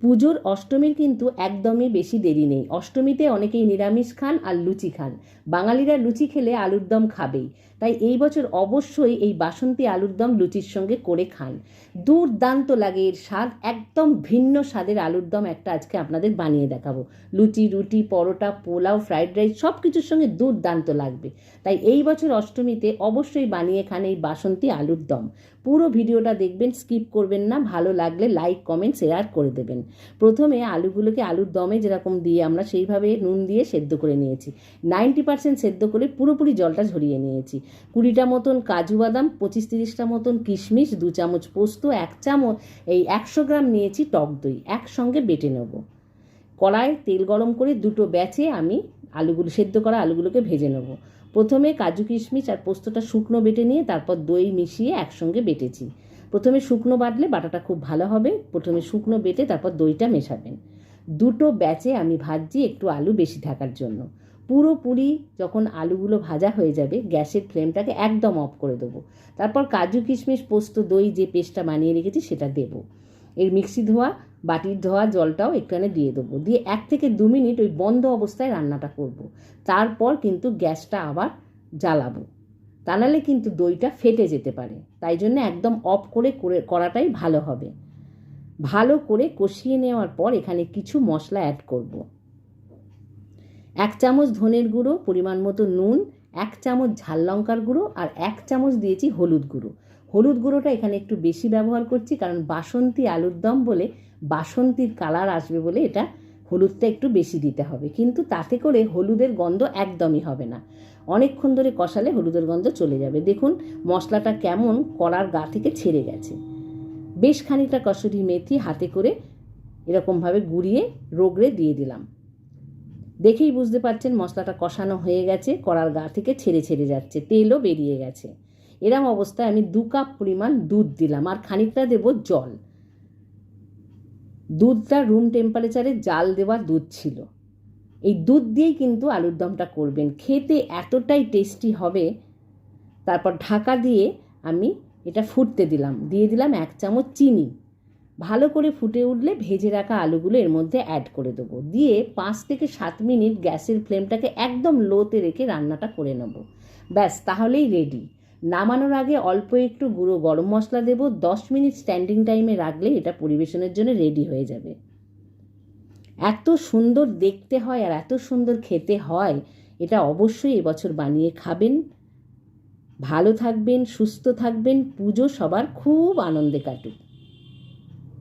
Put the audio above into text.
পুজোর অষ্টমীর কিন্তু একদমই বেশি দেরি নেই। অষ্টমীতে অনেকেই নিরামিষ খান আর লুচি খান। বাঙালিরা লুচি খেলে আলুর দম খাবেই, তাই এই বছর অবশ্যই এই বাসন্তী আলুর দম লুচির সঙ্গে করে খান। দুর্দান্ত লাগে এর স্বাদ, একদম ভিন্ন স্বাদের আলুর দম একটা আজকে আপনাদের বানিয়ে দেখাবো। লুচি, রুটি, পরোটা, পোলাও, ফ্রাইড রাইস সব কিছুর সঙ্গে দুর্দান্ত লাগবে। তাই এই বছর অষ্টমীতে অবশ্যই বানিয়ে খান এই বাসন্তী আলুর দম। পুরো ভিডিওটা দেখবেন, স্কিপ করবেন না। ভালো লাগলে লাইক, কমেন্ট, শেয়ার করে দেবেন। প্রথমে আলুগুলোকে আলুর দমে যেরকম দিয়ে আমরা সেইভাবে নুন দিয়ে সেদ্ধ করে নিয়েছি। 90% সেদ্ধ করে পুরোপুরি জলটা ঝরিয়ে নিয়েছি। 20টা মতন কাজু বাদাম, 25-30টা মতন কিশমিশ, 2 চামচ পোস্ত, 1 চামচ 100 গ্রাম নিয়েছি টক দই, একসঙ্গে বেটে নেব। কড়ায় তেল গরম করে দুটো ব্যাচে আমি সেদ্ধ করা আলুগুলোকে ভেজে নেব। প্রথমে কাজু কিশমিশ আর পোস্তটা শুকনো বেটে নিয়ে তারপর দই মিশিয়ে একসঙ্গে বেটেছি। প্রথমে শুকনো বাটলে বাটাটা খুব ভালো হবে। প্রথমে শুকনো বেটে তারপর দইটা মেশাবেন। দুটো ব্যাচে আমি ভাজছি একটু আলু বেশি থাকার জন্য। পুরোপুরি যখন আলুগুলো ভাজা হয়ে যাবে গ্যাসের ফ্লেমটাকে একদম অফ করে দেবো। তারপর কাজু কিশমিশ পোস্ত দই যে পেস্টটা বানিয়ে রেখেছি সেটা দেবো। এর মিক্সি ধোয়া বাটির ধোয়া জলটাও একটুখানি দিয়ে দেবো। দিয়ে 1 থেকে 2 মিনিট ওই বন্ধ অবস্থায় রান্নাটা করব। তারপর কিন্তু গ্যাসটা আবার জ্বালাবো, তা নাহলে কিন্তু দইটা ফেটে যেতে পারে। তাই জন্য একদম অফ করে করাটাই ভালো হবে। ভালো করে কষিয়ে নেওয়ার পর এখানে কিছু মশলা অ্যাড করব। 1 চামচ ধনের গুঁড়ো, পরিমাণ মতো নুন, 1 চামচ ঝাল লঙ্কার গুঁড়ো আর 1 চামচ দিয়েছি হলুদ গুঁড়ো। হলুদ গুঁড়োটা এখানে একটু বেশি ব্যবহার করছি, কারণ বাসন্তী আলুর দম বলে বাসন্তীর কালার আসবে বলে এটা হলুদটা একটু বেশি দিতে হবে। কিন্তু তাতে করে হলুদের গন্ধ একদমই হবে না। অনেকক্ষণ ধরে কষালে হলুদের গন্ধ চলে যাবে। দেখুন মশলাটা কেমন কড়ার গা থেকে ছেড়ে গেছে। বেশ খানিকটা কসুরি মেথি হাতে করে এরকমভাবে গুঁড়িয়ে রগড়ে দিয়ে দিলাম। দেখেই বুঝতে পারছেন মশলাটা কষানো হয়ে গেছে, কড়ার গা থেকে ছেড়ে যাচ্ছে, তেলও বেরিয়ে গেছে। এরকম অবস্থায় আমি 2 কাপ পরিমাণ দুধ দিলাম আর খানিকটা দেব জল। দুধটা রুম টেম্পারেচারে জাল দেওয়া দুধ ছিল। এই দুধ দিয়েই কিন্তু আলুর দমটা করবেন, খেতে এতটাই টেস্টি হবে। তারপর ঢাকা দিয়ে আমি এটা ফুটতে দিলাম। দিয়ে দিলাম 1 চামচ চিনি। ভালো করে ফুটে উঠলে ভেজে রাখা আলুগুলো এর মধ্যে অ্যাড করে দেবো। দিয়ে 5 থেকে 7 মিনিট গ্যাসের ফ্লেমটাকে একদম লোতে রেখে রান্নাটা করে নেব। ব্যাস, তাহলেই রেডি। নামানোর আগে অল্প একটু গুঁড়ো গরম মশলা দেব। 10 মিনিট স্ট্যান্ডিং টাইমে রাখলে এটা পরিবেশনের জন্য রেডি হয়ে যাবে। এত সুন্দর দেখতে হয় আর এত সুন্দর খেতে হয়, এটা অবশ্যই এবছর বানিয়ে খাবেন। ভালো থাকবেন, সুস্থ থাকবেন। পুজো সবার খুব আনন্দে কাটুক।